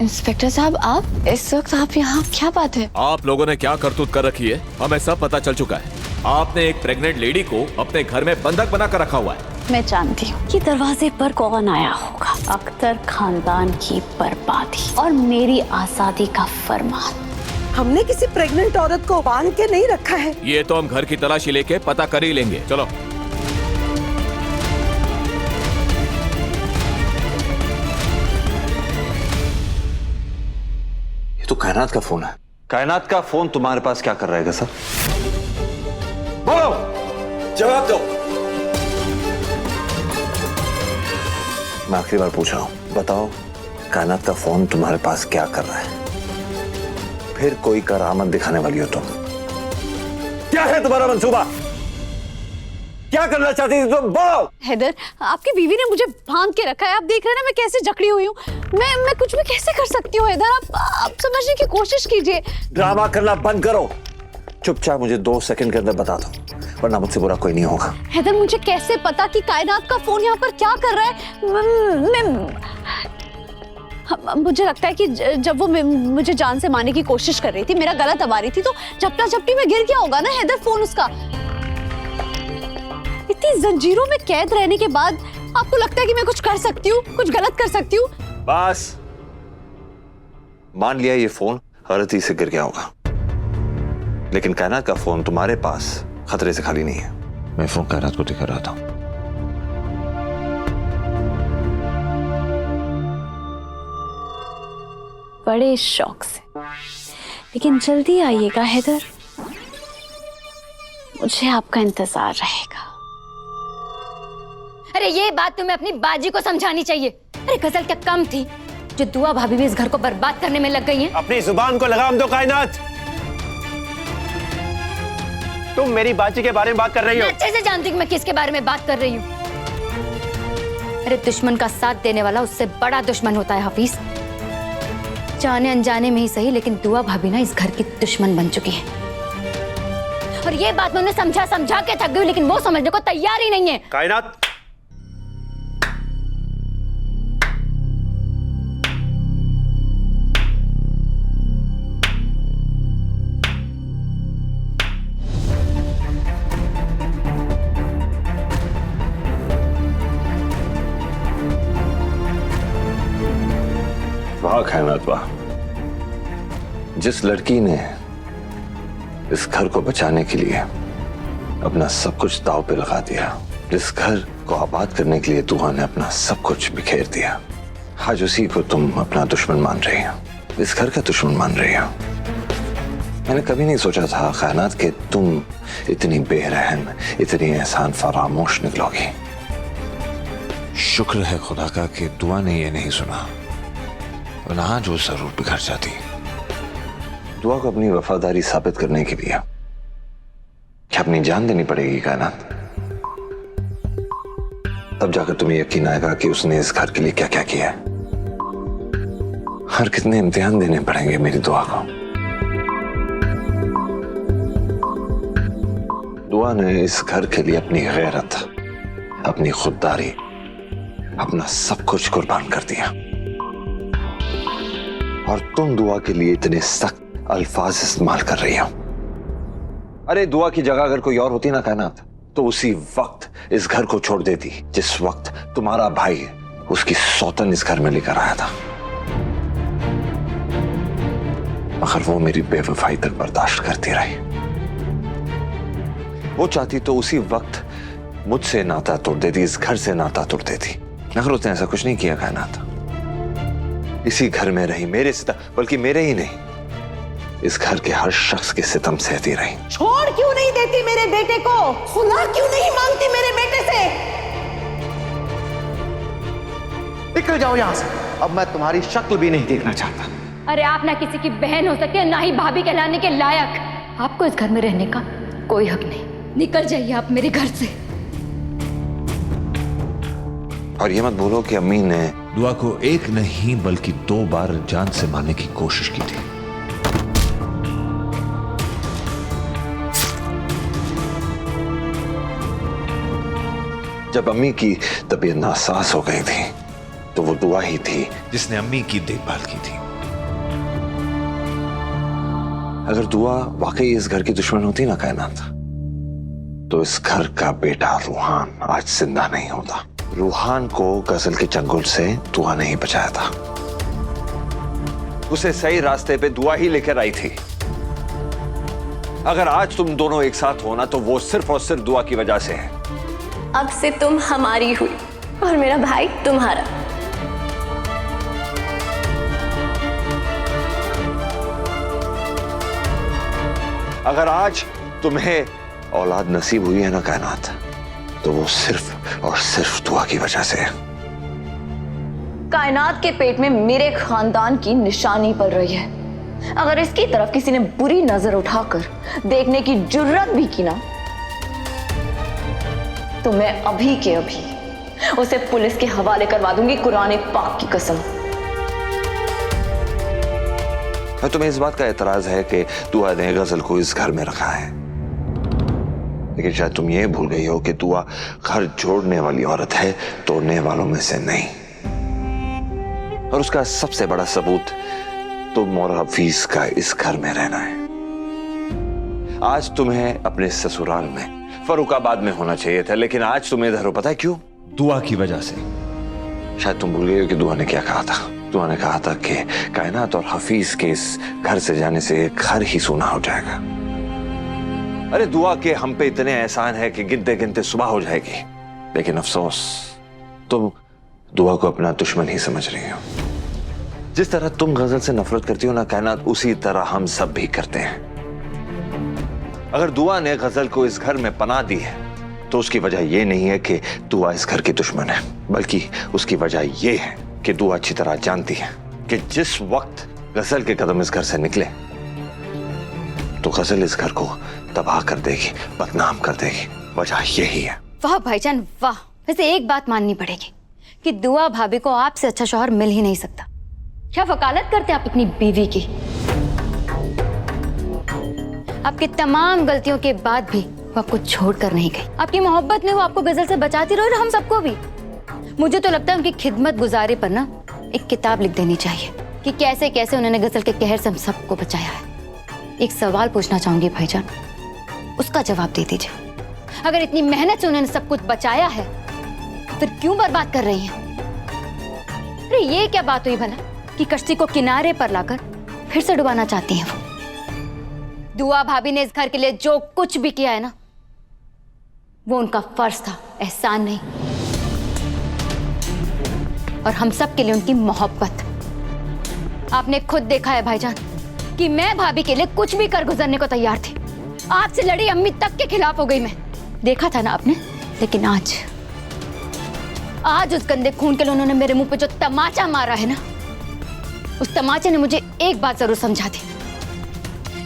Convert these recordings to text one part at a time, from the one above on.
Inspector साहब, आप इस वक्त आप यहाँ, क्या बात है? आप लोगों ने क्या करतूत कर रखी है हमें सब पता चल चुका है। आपने एक प्रेग्नेंट लेडी को अपने घर में बंधक बना कर रखा हुआ है। मैं जानती हूँ कि दरवाजे पर कौन आया होगा। अख्तर खानदान की बर्बादी और मेरी आजादी का फरमान। हमने किसी प्रेग्नेंट औरत को बांध के नहीं रखा है। ये तो हम घर की तलाशी लेके पता कर ही लेंगे। चलो। ये तो कायनात का फोन है। कायनात का फोन तुम्हारे पास क्या कर रहेगा सर? बोलो, जवाब दो। मैं आखिरी बार पूछ रहा हूं, बताओ कायनात का फोन तुम्हारे पास क्या कर रहा है? फिर कोई करामत दिखाने वाली हो तुम? क्या है तुम्हारा मंसूबा? क्या करना चाहती थी तुम? बोलो। हैदर, आपकी बीवी ने मुझे बांध के रखा है। आप देख रहे हैं ना मैं कैसे जकड़ी हुई हूँ। मैं कुछ भी कैसे कर सकती हूँ हैदर? आप समझने की कोशिश कीजिए। ड्रामा करना बंद करो। चुपचाप मुझे 2 सेकंड के अंदर बता दो, वरना मुझसे बुरा कोई नहीं होगा। हैदर, मुझे कैसे पता कि कायनात का फोन यहाँ पर क्या कर रहा है? मुझे लगता है कि जब वो मुझे जान से मारने की कोशिश कर रही थी, मेरा गला दबा रही थी, तो झपटा झपटी में गिर गया होगा ना हैदर फोन उसका। इतनी जंजीरों में कैद रहने के बाद आपको लगता है कि मैं कुछ कर सकती हूँ, कुछ गलत कर सकती हूँ? बस मान लिया ये फोन गलती से गिर गया होगा, लेकिन कायनात का फोन तुम्हारे पास खतरे से खाली नहीं है। मैं फोन कायनात को दिखा रहा था। बड़े शौक से, लेकिन जल्दी आइएगा हैदर, मुझे आपका इंतजार रहेगा। अरे ये बात तुम्हें अपनी बाजी को समझानी चाहिए। अरे गजल क्या कम थी जो दुआ भाभी भी इस घर को बर्बाद करने में लग गई हैं? अपनी जुबान को लगाम दो कायनात। तुम मेरी बाजी के बारे में बात कर रही हो। मैं अच्छे से जानती हूँ मैं किसके बारे में बात कर रही हूँ। अरे दुश्मन का साथ देने वाला उससे बड़ा दुश्मन होता है हफीज। जाने अनजाने में ही सही, लेकिन दुआ भाभी ना इस घर की दुश्मन बन चुकी है। और ये बात मैंने समझा के थक गई, लेकिन वो समझने को तैयार ही नहीं है। कायनात, वाह कायनात वाह, जिस लड़की ने इस घर को बचाने के लिए अपना सब कुछ दांव पे लगा दिया, जिस घर को आबाद करने के लिए दुआ ने अपना सब कुछ बिखेर दिया, आज उसी को तुम अपना दुश्मन मान रही हो, इस घर का दुश्मन मान रही हो। मैंने कभी नहीं सोचा था कायनात कि तुम इतनी बेरहम, इतनी एहसान फरामोश निकलोगी। शुक्र है खुदा का कि दुआ ने ये नहीं सुना, वरना आज वो जरूर बिखर जाती। दुआ को अपनी वफादारी साबित करने के लिए क्या अपनी जान देनी पड़ेगी कायनात? तब जाकर तुम्हें यकीन आएगा कि उसने इस घर के लिए क्या क्या किया है। हर कितने इम्तिहान देने पड़ेंगे मेरी दुआ को। दुआ ने इस घर के लिए अपनी गैरत, अपनी खुददारी, अपना सब कुछ कुर्बान कर दिया, और तुम दुआ के लिए इतने सख्त अल्फाज इस्तेमाल कर रही हो। अरे दुआ की जगह अगर कोई और होती ना कायनात, तो उसी वक्त इस घर को छोड़ देती जिस वक्त तुम्हारा भाई उसकी सौतन इस घर में लेकर आया था। मगर वो मेरी बेवफाई तक बर्दाश्त करती रही। वो चाहती तो उसी वक्त मुझसे नाता तोड़ देती, इस घर से नाता तोड़ देती, मगर उसने ऐसा कुछ नहीं किया कायनात। इसी घर में रही, मेरे सितम, बल्कि मेरे ही नहीं, इस घर के हर शख्स के सितम सहती रही। छोड़ क्यों नहीं देती मेरे बेटे को? खुला क्यों नहीं मांगती मेरे बेटे से? निकल जाओ यहाँ से, अब मैं तुम्हारी शक्ल भी नहीं देखना चाहता। अरे आप ना किसी की बहन हो सकती है, ना ही भाभी कहलाने के लायक। आपको इस घर में रहने का कोई हक नहीं। निकल जाइए आप मेरे घर से। और ये मत भूलो कि अम्मी ने दुआ को एक नहीं बल्कि 2 बार जान से मारने की कोशिश की थी। जब अम्मी की तबीयत नासाज हो गई थी, तो वो दुआ ही थी जिसने अम्मी की देखभाल की थी। अगर दुआ वाकई इस घर की दुश्मन होती ना कायनात, तो इस घर का बेटा रूहान आज जिंदा नहीं होता। रूहान को गजल के चंगुल से दुआ नहीं बचाया था, उसे सही रास्ते पे दुआ ही लेकर आई थी। अगर आज तुम दोनों एक साथ हो ना, तो वो सिर्फ और सिर्फ दुआ की वजह से है। अब से तुम हमारी हुई और मेरा भाई तुम्हारा। अगर आज तुम्हें औलाद नसीब हुई है ना कायनात, तो वो सिर्फ और सिर्फ दुआ की वजह से है। कायनात के पेट में मेरे खानदान की निशानी पड़ रही है। अगर इसकी तरफ किसी ने बुरी नजर उठाकर देखने की जुर्रत भी की ना, तो मैं अभी के अभी उसे पुलिस के हवाले करवा दूंगी, कुरान पाक की कसम। तुम्हें इस बात का एतराज है कि दुआ ने गजल को इस घर में रखा है, लेकिन शायद तुम ये भूल गई हो कि दुआ घर जोड़ने वाली औरत है, तोड़ने वालों में से नहीं। और उसका सबसे बड़ा सबूत तुम और हफीज का इस घर में रहना है। आज तुम्हें अपने ससुराल में फरुखाबाद में होना चाहिए था, लेकिन आज तुम इधर हो। पता है क्यों? दुआ की वजह से। शायद तुम भूल गए हो कि दुआ ने क्या कहा था। दुआ ने कहा था कि कायनात और हफीज के इस घर से जाने से घर ही सूना हो जाएगा। अरे दुआ के हम पे इतने एहसान है कि गिनते गिनते सुबह हो जाएगी, लेकिन अफसोस तुम दुआ को अपना दुश्मन ही समझ रही हो। जिस तरह तुम गजल से नफरत करती हो ना कायनात, उसी तरह हम सब भी करते हैं। अगर दुआ ने गजल को इस घर में पनाह दी है, तो उसकी वजह यह नहीं है कि दुआ इस घर की दुश्मन है, बल्कि उसकी वजह यह है कि दुआ अच्छी तरह जानती है कि जिस वक्त गजल के कदम इस घर से निकले, तो गजल इस घर को तबाह कर देगी, बदनाम कर देगी। वजह यही है। वाह भाईजान वाह। वैसे एक बात माननी पड़ेगी कि दुआ भाभी को आपसे अच्छा शौहर मिल ही नहीं सकता। क्या वकालत करते आप अपनी बीवी की। आपकी तमाम गलतियों के बाद भी वो आपको छोड़कर नहीं गई। आपकी मोहब्बत में वो आपको गजल से बचाती रही, और हम सबको भी। मुझे तो लगता है उनकी खिदमत गुजारी पर ना एक किताब लिख देनी चाहिए कि कैसे कैसे उन्होंने गजल के कहर से हम सबको बचाया है। एक सवाल पूछना चाहूंगी भाईजान, उसका जवाब दे दीजिए। अगर इतनी मेहनत से उन्होंने सब कुछ बचाया है, फिर क्यों बर्बाद कर रही हैं? अरे ये क्या बात हुई भला कि कश्ती को किनारे पर लाकर फिर से डुबाना चाहती हैं वो। दुआ भाभी ने इस घर के लिए जो कुछ भी किया है ना, वो उनका फर्ज था, एहसान नहीं। और हम सब के लिए उनकी मोहब्बत। आपने खुद देखा है भाईजान कि मैं भाभी के लिए कुछ भी कर गुजरने को तैयार थी। आपसे लड़ी अम्मी तक के खिलाफ हो गई मैं। देखा था ना आपने। लेकिन आज उस गंदे खून के लिए उन्होंने मेरे मुंह पे जो तमाचा मारा है ना, उस तमाचे ने मुझे एक बात जरूर समझा दी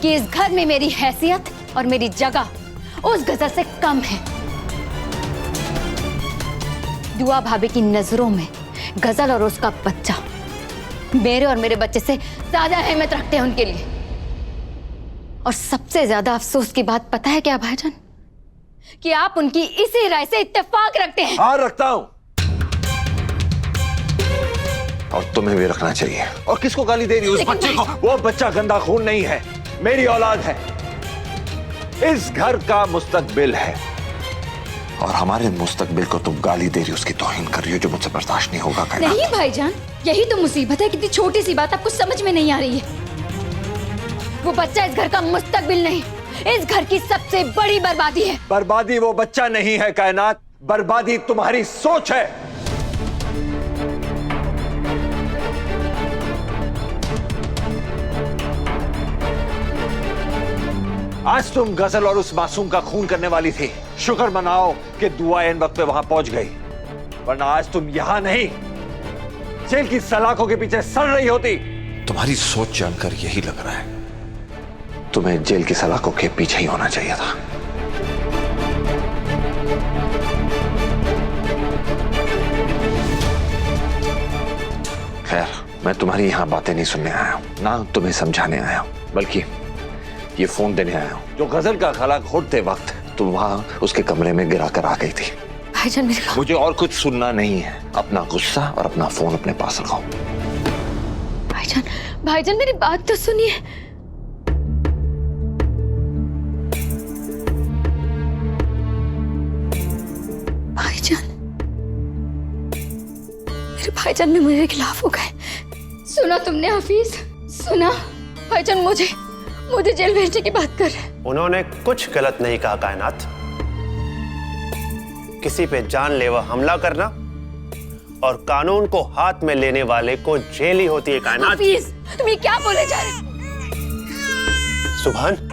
कि इस घर में मेरी हैसियत और मेरी जगह उस गजल से कम है। दुआ भाभी की नजरों में गजल और उसका बच्चा मेरे और मेरे बच्चे से ज्यादा अहमियत रखते हैं उनके लिए। और सबसे ज्यादा अफसोस की बात पता है क्या भाईजान? कि आप उनकी इसी राय से इत्तेफाक रखते हैं। हाँ, रखता हूं, और तुम्हें भी रखना चाहिए। और किसको गाली दे रही हो? उस बच्चे को। वो बच्चा गंदा खून नहीं है, मेरी औलाद है, इस घर का मुस्तकबिल है। और हमारे मुस्तकबिल को तुम गाली दे रही हो, उसकी तौहीन कर रही हो, जो मुझसे बर्दाश्त नहीं होगा। नहीं भाईजान, यही तो मुसीबत है। कितनी छोटी सी बात आपको समझ में नहीं आ रही है। वो बच्चा इस घर का मुस्तकबिल नहीं, इस घर की सबसे बड़ी बर्बादी है। बर्बादी वो बच्चा नहीं है कायनात, बर्बादी तुम्हारी सोच है। आज तुम गजल और उस मासूम का खून करने वाली थी। शुक्र मनाओ कि दुआ इन वक्त पे वहां पहुंच गई, वरना आज तुम यहां नहीं, जेल की सलाखों के पीछे सड़ रही होती। तुम्हारी सोच जानकर यही लग रहा है तुम्हें जेल की सलाखों के पीछे ही होना चाहिए था। खैर, मैं तुम्हारी यहां बातें नहीं सुनने आया हूं, ना तुम्हें समझाने आया हूं, बल्कि ये फोन देने आया हूं। जो गजल का गला घोटते वक्त तुम वहां उसके कमरे में गिरा कर आ गई थी। भाईजान मुझे और कुछ सुनना नहीं है। अपना गुस्सा और अपना फोन अपने पास रखो। भाईजान मेरी बात तो सुनिए। भाईजान भी मेरे खिलाफ हो गए। सुना तुमने हफीज? सुना? भाईजान मुझे जेल भेजने की बात कर रहे हैं। उन्होंने कुछ गलत नहीं कहा कायनात। किसी पे जानलेवा हमला करना और कानून को हाथ में लेने वाले को जेल ही होती है कायनात। हफीज, तुम ये क्या बोले जा रहे हो? सुभान,